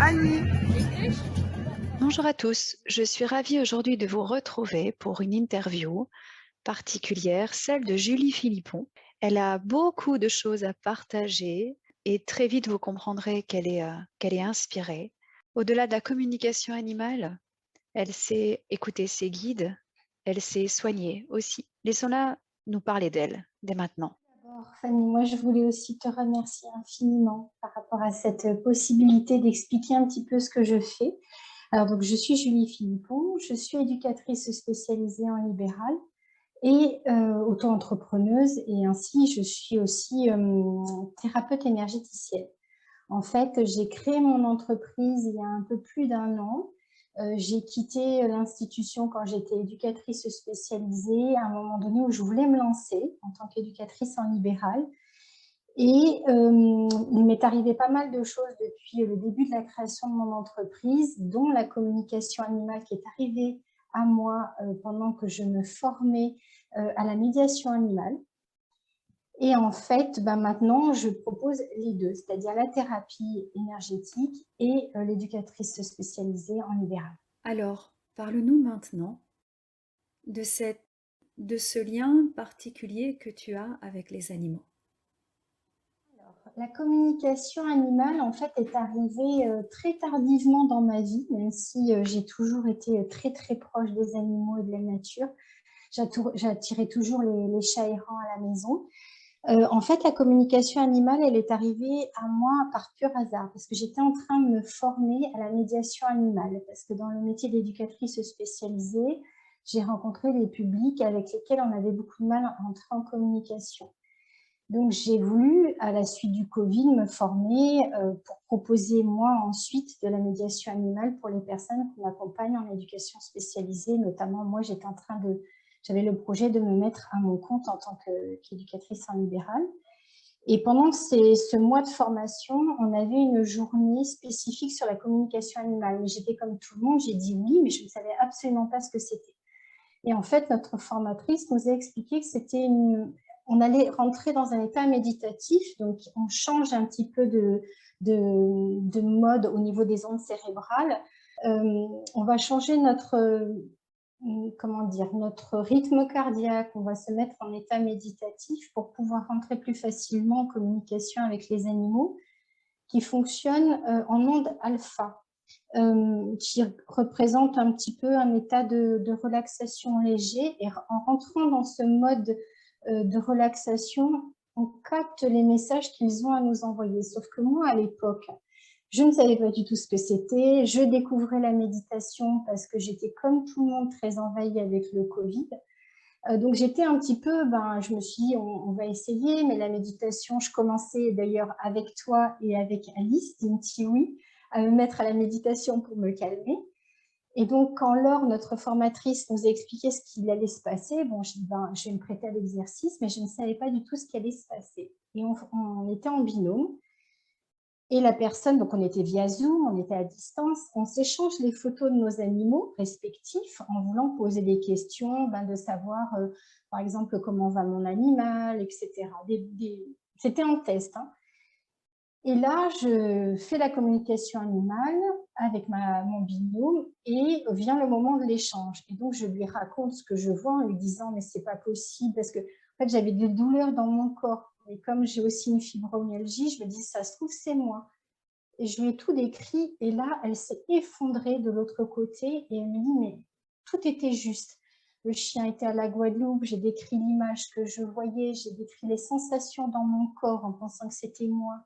Annie, Bonjour à tous, je suis ravie aujourd'hui de vous retrouver pour une interview particulière, celle de Julie Philippon. Elle a beaucoup de choses à partager et très vite vous comprendrez qu'elle est inspirée. Au-delà de la communication animale, elle sait écouter ses guides, elle sait soigner aussi. Laissons-la nous parler d'elle dès maintenant. D'abord, Fanny, moi je voulais aussi te remercier infiniment par rapport à cette possibilité d'expliquer un petit peu ce que je fais. Alors donc je suis Julie Philippon, je suis éducatrice spécialisée en libéral et auto-entrepreneuse, et ainsi je suis aussi thérapeute énergéticienne. En fait, j'ai créé mon entreprise il y a un peu plus d'un an. J'ai quitté l'institution quand j'étais éducatrice spécialisée à un moment donné où je voulais me lancer en tant qu'éducatrice en libéral. Et il m'est arrivé pas mal de choses depuis le début de la création de mon entreprise, dont la communication animale qui est arrivée à moi pendant que je me formais à la médiation animale. Et en fait, maintenant, je propose les deux, c'est-à-dire la thérapie énergétique et l'éducatrice spécialisée en libéral. Alors, parle-nous maintenant de ce lien particulier que tu as avec les animaux. La communication animale, en fait, est arrivée très tardivement dans ma vie, même si j'ai toujours été très, très proche des animaux et de la nature. J'attirais toujours les chats errants à la maison. En fait, la communication animale, elle est arrivée à moi par pur hasard, parce que j'étais en train de me former à la médiation animale, parce que dans le métier d'éducatrice spécialisée, j'ai rencontré des publics avec lesquels on avait beaucoup de mal à entrer en communication. Donc, j'ai voulu, à la suite du Covid, me former pour proposer, moi, ensuite, de la médiation animale pour les personnes qu'on accompagne en éducation spécialisée. Notamment, moi, j'avais le projet de me mettre à mon compte en tant qu'éducatrice en libéral. Et pendant ce mois de formation, on avait une journée spécifique sur la communication animale. Mais j'étais comme tout le monde, j'ai dit oui, mais je ne savais absolument pas ce que c'était. Et en fait, notre formatrice nous a expliqué que on allait rentrer dans un état méditatif, donc on change un petit peu de mode au niveau des ondes cérébrales. On va changer notre rythme cardiaque, on va se mettre en état méditatif pour pouvoir rentrer plus facilement en communication avec les animaux qui fonctionnent en ondes alpha. Qui représente un petit peu un état de relaxation léger. Et en rentrant dans ce mode de relaxation, on capte les messages qu'ils ont à nous envoyer. Sauf que moi, à l'époque, je ne savais pas du tout ce que c'était. Je découvrais la méditation parce que j'étais comme tout le monde très envahie avec le Covid. Donc j'étais un petit peu, je me suis dit, on va essayer, mais la méditation, je commençais d'ailleurs avec toi et avec Alice, Team Tiwi, à me mettre à la méditation pour me calmer. Et donc, quand Laure, notre formatrice, nous a expliqué ce qu'il allait se passer, je dis, je vais me prêter à l'exercice, mais je ne savais pas du tout ce qui allait se passer. Et on était en binôme. Et la personne, donc on était via Zoom, on était à distance, on s'échange les photos de nos animaux respectifs en voulant poser des questions, de savoir, par exemple, comment va mon animal, etc. C'était un test, hein. Et là, je fais la communication animale avec mon binôme et vient le moment de l'échange. Et donc, je lui raconte ce que je vois en lui disant « mais c'est pas possible » parce que en fait, j'avais des douleurs dans mon corps. Et comme j'ai aussi une fibromyalgie, je me dis « ça se trouve, c'est moi ». Et je lui ai tout décrit et là, elle s'est effondrée de l'autre côté et elle me dit « mais tout était juste ». Le chien était à la Guadeloupe, j'ai décrit l'image que je voyais, j'ai décrit les sensations dans mon corps en pensant que c'était moi.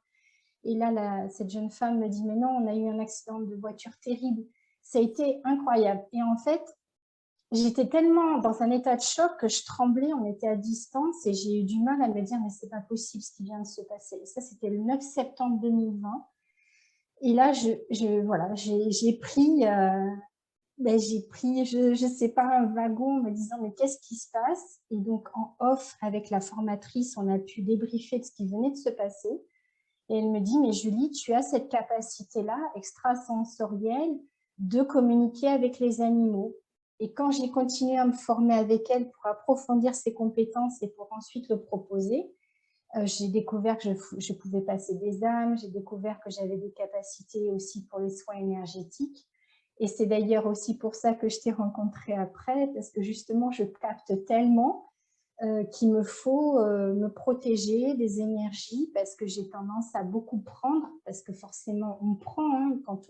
Et là, cette jeune femme me dit « mais non, on a eu un accident de voiture terrible ». Ça a été incroyable. Et en fait, j'étais tellement dans un état de choc que je tremblais, on était à distance et j'ai eu du mal à me dire « mais c'est pas possible ce qui vient de se passer ». Et ça, c'était le 9 septembre 2020. Et là, voilà, j'ai pris, je sais pas, un wagon en me disant « mais qu'est-ce qui se passe ?» Et donc, en off, avec la formatrice, on a pu débriefer de ce qui venait de se passer. Et elle me dit « mais Julie, tu as cette capacité-là, extrasensorielle, de communiquer avec les animaux ». Et quand j'ai continué à me former avec elle pour approfondir ses compétences et pour ensuite le proposer, J'ai découvert que je pouvais passer des âmes, j'ai découvert que j'avais des capacités aussi pour les soins énergétiques. Et c'est d'ailleurs aussi pour ça que je t'ai rencontré après, parce que justement, je capte tellement qu'il me faut me protéger des énergies, parce que j'ai tendance à beaucoup prendre, parce que forcément, on prend hein, quand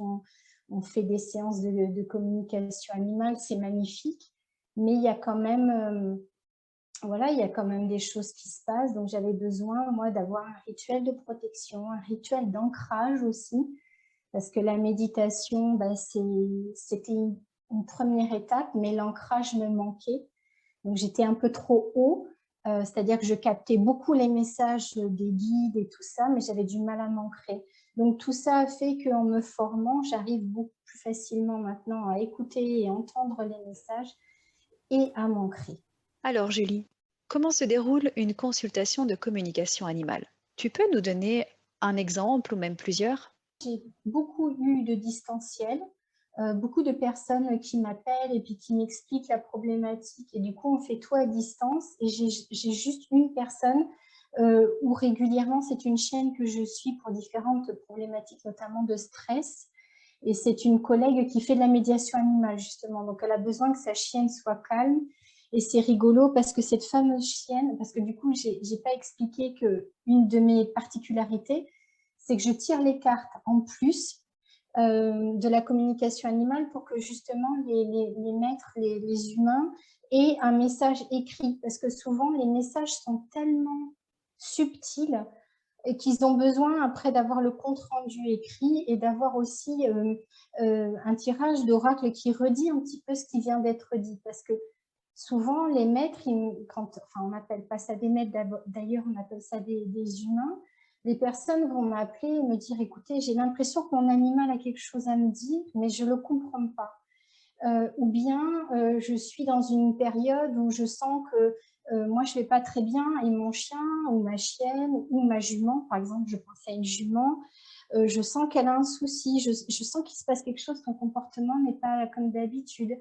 on fait des séances de communication animale, c'est magnifique, mais il y a quand même... voilà, il y a quand même des choses qui se passent, donc j'avais besoin, moi, d'avoir un rituel de protection, un rituel d'ancrage aussi, parce que la méditation, ben, c'était une première étape, mais l'ancrage me manquait. Donc j'étais un peu trop haut, c'est-à-dire que je captais beaucoup les messages des guides et tout ça, mais j'avais du mal à m'ancrer. Donc tout ça a fait qu'en me formant, j'arrive beaucoup plus facilement maintenant à écouter et entendre les messages et à m'ancrer. Alors Julie, comment se déroule une consultation de communication animale? Tu peux nous donner un exemple ou même plusieurs? J'ai beaucoup eu de distanciel, beaucoup de personnes qui m'appellent et puis qui m'expliquent la problématique et du coup on fait tout à distance et j'ai juste une personne où régulièrement c'est une chaîne que je suis pour différentes problématiques, notamment de stress, et c'est une collègue qui fait de la médiation animale justement, donc elle a besoin que sa chienne soit calme. Et c'est rigolo parce que cette fameuse chienne, parce que du coup j'ai pas expliqué qu'une de mes particularités, c'est que je tire les cartes en plus de la communication animale pour que justement les maîtres, les humains, aient un message écrit. Parce que souvent, les messages sont tellement subtils et qu'ils ont besoin après d'avoir le compte-rendu écrit et d'avoir aussi un tirage d'oracle qui redit un petit peu ce qui vient d'être dit. Parce que souvent, les maîtres, enfin, on n'appelle pas ça des maîtres, d'ailleurs, on appelle ça des humains. Les personnes vont m'appeler et me dire, écoutez, j'ai l'impression que mon animal a quelque chose à me dire, mais je ne le comprends pas. Ou bien, je suis dans une période où je sens que moi, je ne vais pas très bien et mon chien ou ma chienne ou ma jument, par exemple, je pense à une jument, je sens qu'elle a un souci, je sens qu'il se passe quelque chose, son comportement n'est pas comme d'habitude.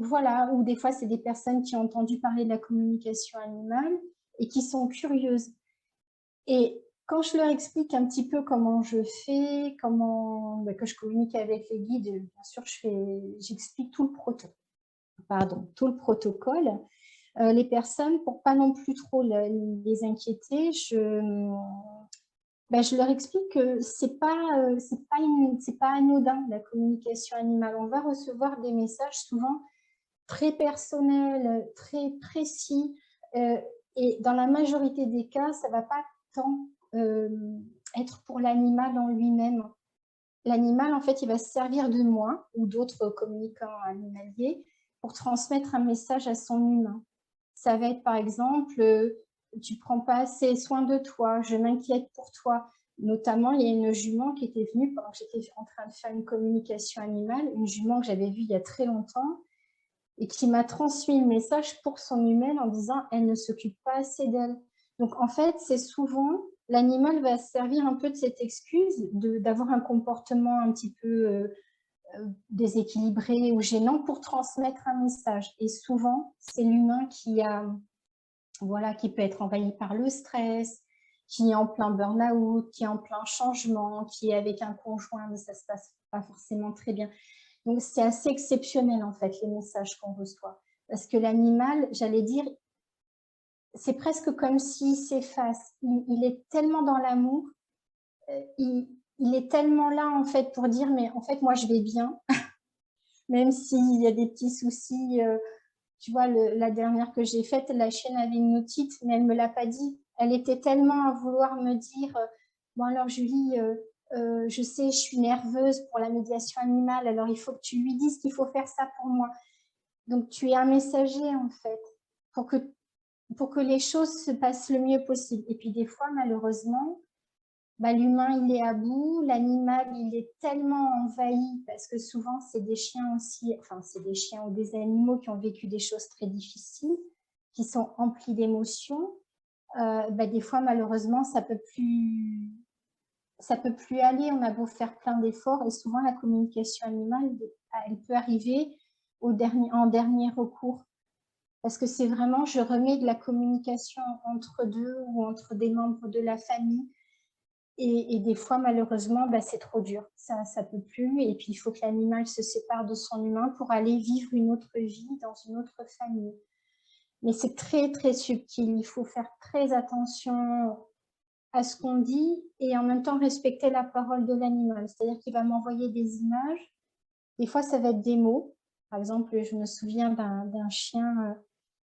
Voilà, ou des fois, c'est des personnes qui ont entendu parler de la communication animale et qui sont curieuses. Et quand je leur explique un petit peu comment je fais, que je communique avec les guides, bien sûr, j'explique tout tout le protocole. Les personnes, pour pas non plus trop les inquiéter, je leur explique que c'est pas anodin la communication animale. On va recevoir des messages souvent très personnels, très précis, et dans la majorité des cas, ça va pas tant être pour l'animal en lui-même. L'animal, en fait, il va se servir de moi ou d'autres communicants animaliers pour transmettre un message à son humain. Ça va être, par exemple, tu prends pas assez soin de toi, je m'inquiète pour toi. Notamment, il y a une jument qui était venue pendant que j'étais en train de faire une communication animale, une jument que j'avais vue il y a très longtemps et qui m'a transmis le message pour son humaine en disant « elle ne s'occupe pas assez d'elle ». Donc, en fait, c'est souvent, l'animal va se servir un peu de cette excuse d'avoir un comportement un petit peu déséquilibré ou gênant pour transmettre un message. Et souvent, c'est l'humain qui peut être envahi par le stress, qui est en plein burn-out, qui est en plein changement, qui est avec un conjoint, mais ça ne se passe pas forcément très bien. Donc, c'est assez exceptionnel, en fait, les messages qu'on reçoit. Parce que l'animal, j'allais dire, c'est presque comme s'il s'efface. Il est tellement dans l'amour, il est tellement là, en fait, pour dire, mais en fait, moi, je vais bien, même s'il y a des petits soucis. Tu vois, la dernière que j'ai faite, la chienne avait une otite, mais elle ne me l'a pas dit. Elle était tellement à vouloir me dire, bon alors Julie, je sais, je suis nerveuse pour la médiation animale, alors il faut que tu lui dises qu'il faut faire ça pour moi. Donc tu es un messager en fait, pour que les choses se passent le mieux possible. Et puis des fois, malheureusement, l'humain, il est à bout, l'animal, il est tellement envahi, parce que souvent, c'est des chiens aussi, enfin, c'est des chiens ou des animaux qui ont vécu des choses très difficiles, qui sont emplis d'émotions. Des fois, malheureusement, ça peut plus aller, on a beau faire plein d'efforts, et souvent, la communication animale, elle peut arriver en dernier recours. parce que c'est vraiment, je remets de la communication entre deux ou entre des membres de la famille. Et des fois, malheureusement, bah, c'est trop dur. Ça ne peut plus. Et puis, il faut que l'animal se sépare de son humain pour aller vivre une autre vie dans une autre famille. Mais c'est très, très subtil. Il faut faire très attention à ce qu'on dit et en même temps respecter la parole de l'animal. C'est-à-dire qu'il va m'envoyer des images. Des fois, ça va être des mots. Par exemple, je me souviens d'un chien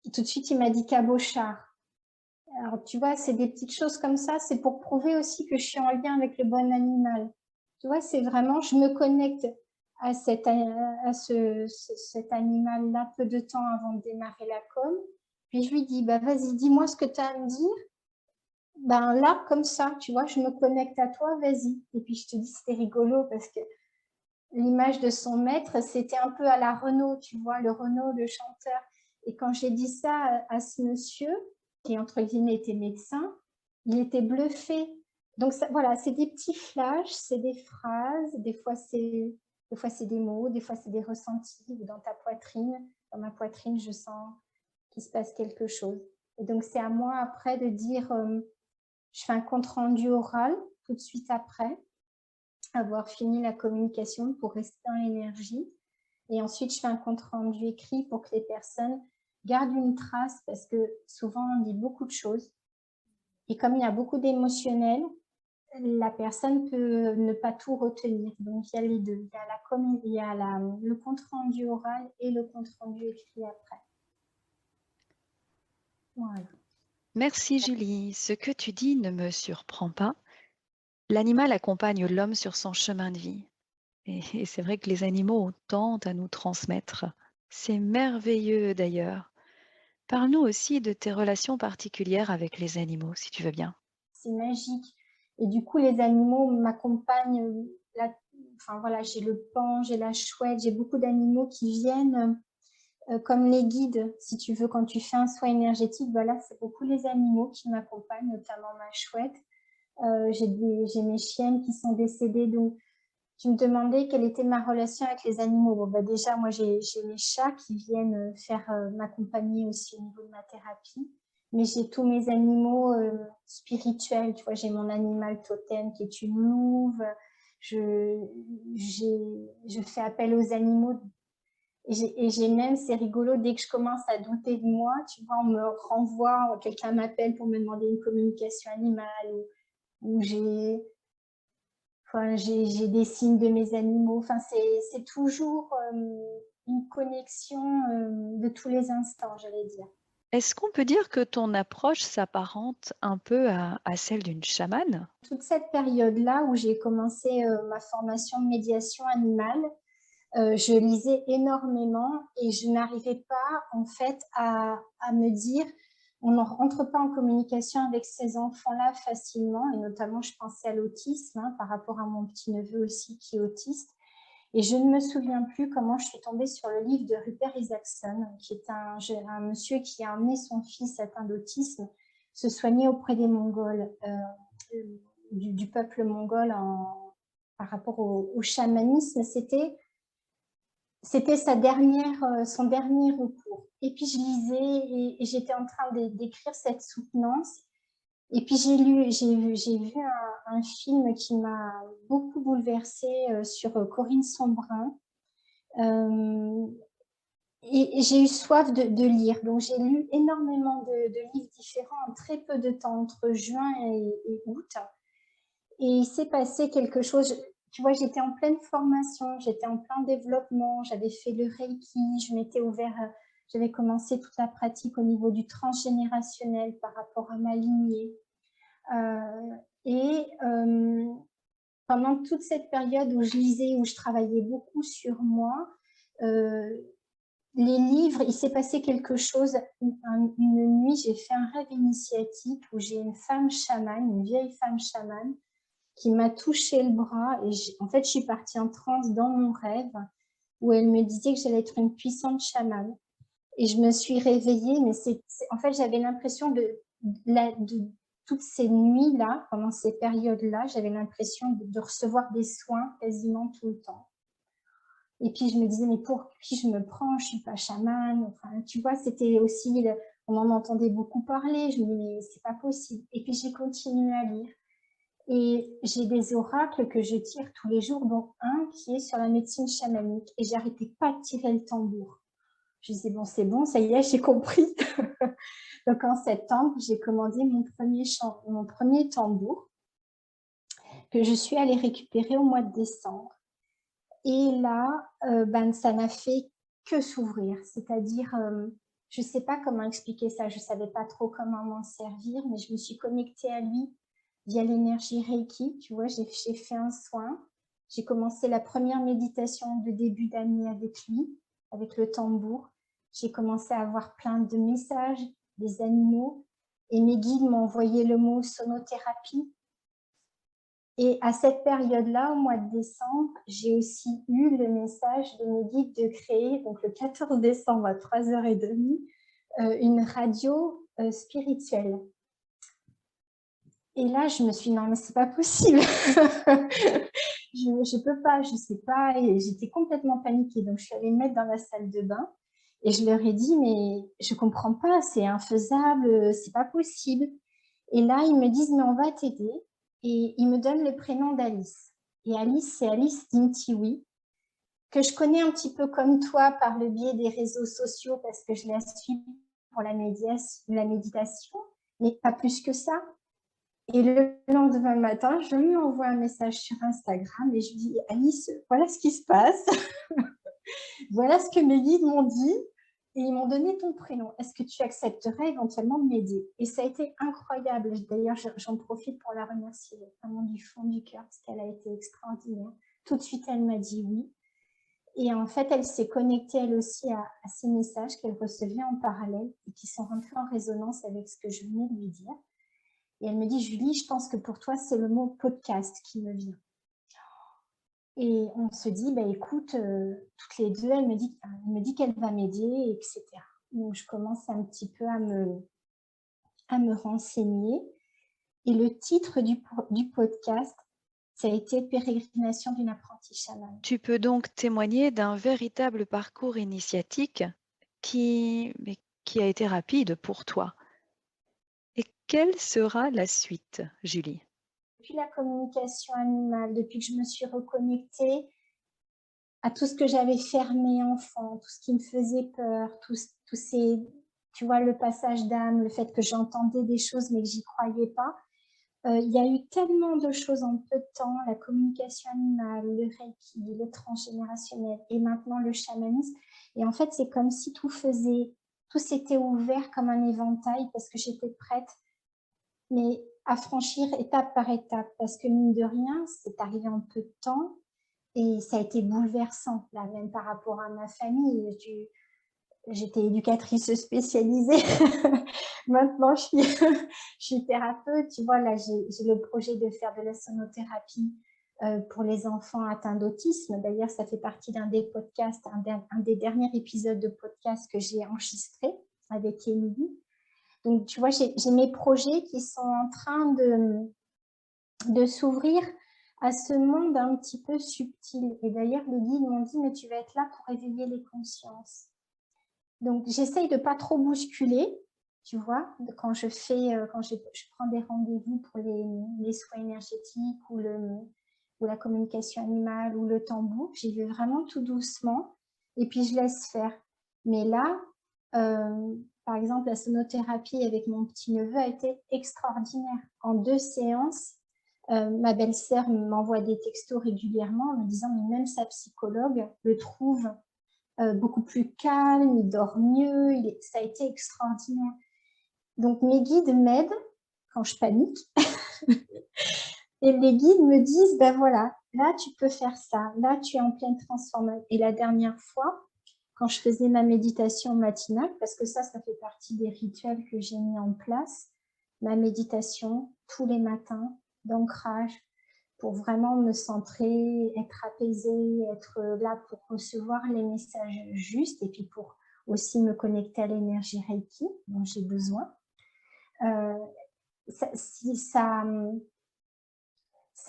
qui tout de suite, il m'a dit cabochard. Alors, tu vois, c'est des petites choses comme ça. C'est pour prouver aussi que je suis en lien avec le bon animal. Tu vois, c'est vraiment, je me connecte à cet animal-là peu de temps avant de démarrer la com. Puis je lui dis, bah, vas-y, dis-moi ce que tu as à me dire. Ben là, comme ça, tu vois, je me connecte à toi, vas-y. Et puis je te dis, c'était rigolo parce que l'image de son maître, c'était un peu à la Renaud, tu vois, le Renaud, le chanteur. Et quand j'ai dit ça à ce monsieur, qui entre guillemets était médecin, il était bluffé. Donc ça, voilà, c'est des petits flashs, c'est des phrases, des fois c'est des mots, des fois c'est des ressentis, ou dans ta poitrine, dans ma poitrine, je sens qu'il se passe quelque chose. Et donc c'est à moi après de dire, je fais un compte rendu oral tout de suite après, avoir fini la communication pour rester dans l'énergie. Et ensuite, je fais un compte rendu écrit pour que les personnes gardent une trace parce que souvent, on dit beaucoup de choses. Et comme il y a beaucoup d'émotionnel, la personne peut ne pas tout retenir. Donc, il y a les deux. Il y a le compte rendu oral et le compte rendu écrit après. Voilà. Merci Julie. Ce que tu dis ne me surprend pas. L'animal accompagne l'homme sur son chemin de vie. Et c'est vrai que les animaux ont tant à nous transmettre. C'est merveilleux d'ailleurs. Parle-nous aussi de tes relations particulières avec les animaux, si tu veux bien. C'est magique. Et du coup, les animaux m'accompagnent. Enfin voilà, j'ai le paon, j'ai la chouette, j'ai beaucoup d'animaux qui viennent comme les guides, si tu veux, quand tu fais un soin énergétique. Voilà, c'est beaucoup les animaux qui m'accompagnent, notamment ma chouette. J'ai mes chiennes qui sont décédées, donc tu me demandais quelle était ma relation avec les animaux. Bon, bah déjà, moi, j'ai mes chats qui viennent faire m'accompagner aussi au niveau de ma thérapie. Mais j'ai tous mes animaux spirituels. Tu vois, j'ai mon animal totem qui est une louve. Je, je fais appel aux animaux. Et j'ai même, c'est rigolo, dès que je commence à douter de moi, tu vois, on me renvoie, quelqu'un m'appelle pour me demander une communication animale ou j'ai des signes de mes animaux. Enfin, c'est toujours une connexion de tous les instants, j'allais dire. Est-ce qu'on peut dire que ton approche s'apparente un peu à celle d'une chamane? Toute cette période-là où j'ai commencé ma formation de médiation animale, je lisais énormément et je n'arrivais pas en fait à me dire on ne rentre pas en communication avec ces enfants-là facilement, et notamment je pensais à l'autisme par rapport à mon petit-neveu aussi qui est autiste. Et je ne me souviens plus comment je suis tombée sur le livre de Rupert Isaacson, qui est un monsieur qui a emmené son fils atteint d'autisme se soigner auprès des Mongols, du peuple mongol par rapport au chamanisme. C'était son dernier recours. Et puis je lisais et j'étais en train d'écrire cette soutenance. Et puis j'ai vu un film qui m'a beaucoup bouleversée sur Corinne Sombrin. Et j'ai eu soif de lire. Donc j'ai lu énormément de livres différents en très peu de temps, entre juin et août. Et il s'est passé quelque chose. Tu vois, j'étais en pleine formation, j'étais en plein développement, j'avais fait le Reiki, j'avais commencé toute la pratique au niveau du transgénérationnel par rapport à ma lignée. Et pendant toute cette période où je lisais, où je travaillais beaucoup sur moi, les livres, il s'est passé quelque chose. Une nuit, j'ai fait un rêve initiatique où j'ai une femme chamane, une vieille femme chamane, qui m'a touché le bras. Et en fait, je suis partie en transe dans mon rêve où elle me disait que j'allais être une puissante chamane. Et je me suis réveillée, mais en fait, j'avais l'impression de toutes ces nuits-là, pendant ces périodes-là, j'avais l'impression de recevoir des soins quasiment tout le temps. Et puis, je me disais, mais pour qui je me prends? Je ne suis pas chamane. Enfin, tu vois, c'était aussi, on en entendait beaucoup parler. Je me disais, mais c'est pas possible. Et puis, j'ai continué à lire. Et j'ai des oracles que je tire tous les jours, dont un qui est sur la médecine chamanique. Et j'arrêtais pas de tirer le tambour. Je disais, bon, c'est bon, ça y est, j'ai compris. Donc, en septembre, j'ai commandé mon premier tambour que je suis allée récupérer au mois de décembre. Et là, ça n'a fait que s'ouvrir. C'est-à-dire, je ne sais pas comment expliquer ça, je ne savais pas trop comment m'en servir, mais je me suis connectée à lui via l'énergie Reiki. Tu vois, j'ai fait un soin. J'ai commencé la première méditation de début d'année avec lui, avec le tambour. J'ai commencé à avoir plein de messages des animaux et mes guides m'ont envoyé le mot sonothérapie. Et à cette période-là, au mois de décembre, j'ai aussi eu le message de mes guides de créer, donc le 14 décembre à 3h30, une radio spirituelle. Et là, je me suis dit, non, mais c'est pas possible. je peux pas, je sais pas. Et j'étais complètement paniquée. Donc, je suis allée me mettre dans la salle de bain et je leur ai dit, mais je comprends pas, c'est infaisable, c'est pas possible. Et là, ils me disent, mais on va t'aider. Et ils me donnent le prénom d'Alice. Et Alice, c'est Alice Dintiwi, que je connais un petit peu comme toi par le biais des réseaux sociaux parce que je la suis pour la méditation, mais pas plus que ça. Et le lendemain matin, je lui envoie un message sur Instagram et je lui dis, Alice, voilà ce qui se passe. Voilà ce que mes guides m'ont dit. Et ils m'ont donné ton prénom. Est-ce que tu accepterais éventuellement de m'aider? Et ça a été incroyable. D'ailleurs, j'en profite pour la remercier vraiment du fond du cœur parce qu'elle a été extraordinaire. Tout de suite, elle m'a dit oui. Et en fait, elle s'est connectée elle aussi à ces messages qu'elle recevait en parallèle et qui sont rentrés en résonance avec ce que je venais de lui dire. Et elle me dit, Julie, je pense que pour toi, c'est le mot podcast qui me vient. Et on se dit, bah, écoute, toutes les deux, elle me dit qu'elle va m'aider, etc. Donc, je commence un petit peu à me renseigner. Et le titre du podcast, ça a été Pérégrination d'une apprentie chamane. Tu peux donc témoigner d'un véritable parcours initiatique qui a été rapide pour toi. Et quelle sera la suite, Julie? Depuis la communication animale, depuis que je me suis reconnectée à tout ce que j'avais fermé enfant, tout ce qui me faisait peur, tous ces, tu vois, le passage d'âme, le fait que j'entendais des choses mais que j'y croyais pas. Il y a eu tellement de choses en peu de temps, la communication animale, le Reiki, le transgénérationnel et maintenant le chamanisme. Et en fait, c'est comme si tout s'était ouvert comme un éventail parce que j'étais prête, mais à franchir étape par étape parce que mine de rien, c'est arrivé en peu de temps. Et ça a été bouleversant, là, même par rapport à ma famille. J'étais éducatrice spécialisée. Maintenant, je suis thérapeute. Tu vois, là, j'ai le projet de faire de la sonothérapie pour les enfants atteints d'autisme. D'ailleurs, ça fait partie d'un des podcasts, un des derniers épisodes de podcast que j'ai enregistré avec Émilie. Donc, tu vois, j'ai mes projets qui sont en train de s'ouvrir à ce monde un petit peu subtil. Et d'ailleurs, les guides m'ont dit, mais tu vas être là pour éveiller les consciences. Donc, j'essaye de ne pas trop bousculer, tu vois, quand je prends des rendez-vous pour les soins énergétiques ou la communication animale ou le tambour, j'y vais vraiment tout doucement et puis je laisse faire. Mais là, par exemple, la sonothérapie avec mon petit-neveu a été extraordinaire. En 2 séances, ma belle-sœur m'envoie des textos régulièrement en me disant mais même sa psychologue le trouve beaucoup plus calme, il dort mieux, ça a été extraordinaire. Donc mes guides m'aident quand je panique et les guides me disent ben voilà, là tu peux faire ça, là tu es en pleine transformation. Et la dernière fois, quand je faisais ma méditation matinale, parce que ça fait partie des rituels que j'ai mis en place, ma méditation tous les matins d'ancrage pour vraiment me centrer, être apaisée, être là pour recevoir les messages justes et puis pour aussi me connecter à l'énergie Reiki dont j'ai besoin. Ça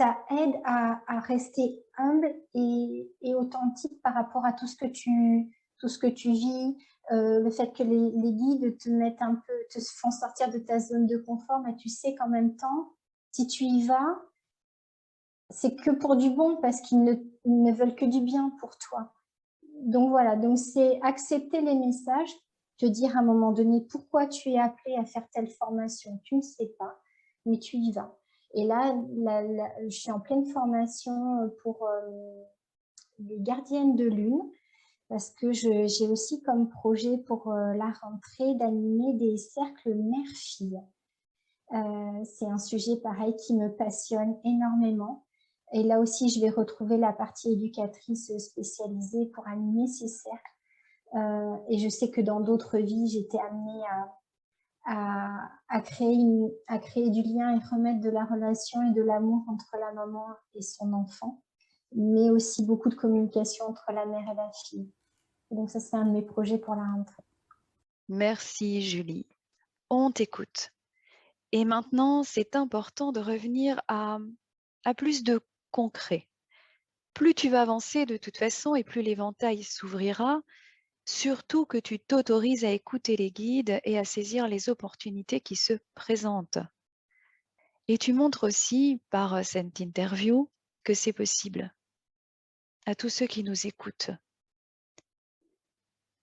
ça aide à rester humble et authentique par rapport à tout ce que tu vis. Le fait que les guides te mettent un peu, te font sortir de ta zone de confort, mais tu sais qu'en même temps, si tu y vas, c'est que pour du bon, parce qu'ils ne veulent que du bien pour toi. Donc voilà, donc c'est accepter les messages, te dire à un moment donné pourquoi tu es appelé à faire telle formation, tu ne sais pas, mais tu y vas. Et là, je suis en pleine formation pour les gardiennes de lune, parce que j'ai aussi comme projet pour la rentrée d'animer des cercles mère-fille. C'est un sujet pareil qui me passionne énormément. Et là aussi, je vais retrouver la partie éducatrice spécialisée pour animer ces cercles. Et je sais que dans d'autres vies, j'étais amenée à créer du lien et remettre de la relation et de l'amour entre la maman et son enfant, mais aussi beaucoup de communication entre la mère et la fille. Et donc ça, c'est un de mes projets pour la rentrée. Merci Julie. On t'écoute. Et maintenant, c'est important de revenir à plus de concret. Plus tu vas avancer de toute façon et plus l'éventail s'ouvrira, surtout que tu t'autorises à écouter les guides et à saisir les opportunités qui se présentent. Et tu montres aussi par cette interview que c'est possible à tous ceux qui nous écoutent.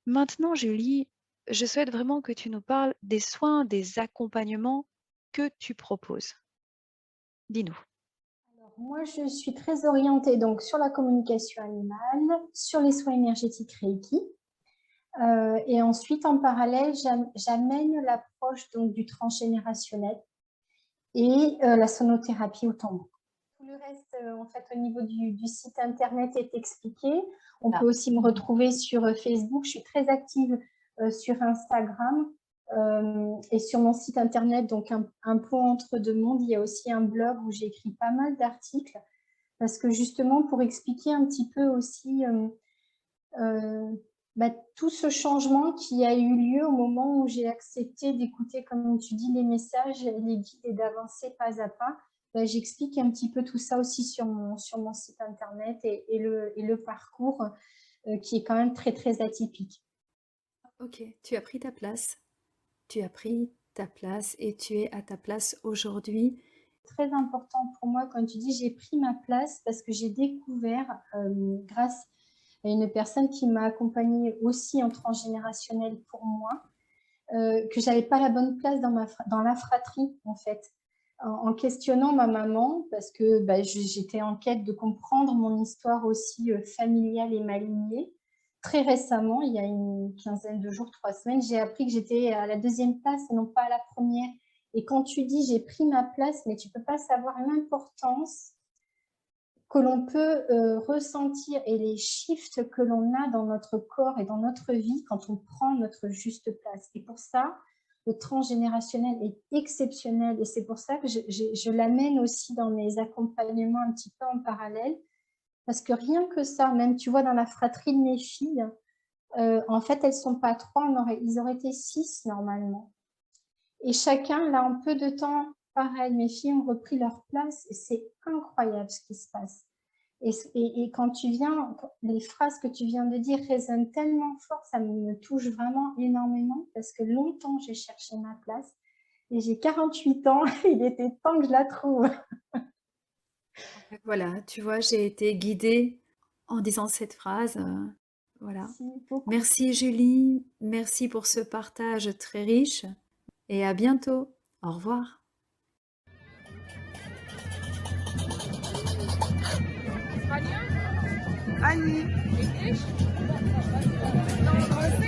Maintenant, Julie, je souhaite vraiment que tu nous parles des soins, des accompagnements que tu proposes. Dis-nous. Alors, moi, je suis très orientée donc, sur la communication animale, sur les soins énergétiques Reiki. Et ensuite, en parallèle, j'amène l'approche du transgénérationnel et la sonothérapie au tambour. Tout le reste, en fait, au niveau du site internet est expliqué. On peut aussi me retrouver sur Facebook. Je suis très active sur Instagram et sur mon site internet, donc un pont entre deux mondes. Il y a aussi un blog où j'écris pas mal d'articles parce que justement, pour expliquer un petit peu aussi tout ce changement qui a eu lieu au moment où j'ai accepté d'écouter, comme tu dis, les messages, les guides et d'avancer pas à pas. J'explique un petit peu tout ça aussi sur mon site internet et le parcours qui est quand même très, très atypique. Ok, tu as pris ta place. Tu as pris ta place et tu es à ta place aujourd'hui. Très important pour moi quand tu dis j'ai pris ma place parce que j'ai découvert grâce à une personne qui m'a accompagnée aussi en transgénérationnel pour moi, que j'avais pas la bonne place dans la fratrie en fait. En questionnant ma maman, parce que j'étais en quête de comprendre mon histoire aussi familiale et ma lignée. Très récemment, il y a une quinzaine de jours, 3 semaines, j'ai appris que j'étais à la 2e place et non pas à la 1re. Et quand tu dis j'ai pris ma place, mais tu peux pas savoir l'importance que l'on peut ressentir et les shifts que l'on a dans notre corps et dans notre vie quand on prend notre juste place. Et pour ça, le transgénérationnel est exceptionnel et c'est pour ça que je l'amène aussi dans mes accompagnements un petit peu en parallèle parce que rien que ça, même tu vois dans la fratrie de mes filles, en fait elles ne sont pas 3, ils auraient été 6 normalement. Et chacun, là en peu de temps, pareil, mes filles ont repris leur place et c'est incroyable ce qui se passe. Et quand tu viens, les phrases que tu viens de dire résonnent tellement fort, ça me touche vraiment énormément parce que longtemps j'ai cherché ma place et j'ai 48 ans, il était temps que je la trouve. Voilà, tu vois, j'ai été guidée en disant cette phrase. Voilà. Merci beaucoup. Merci Julie, merci pour ce partage très riche et à bientôt. Au revoir. Annie. English? No,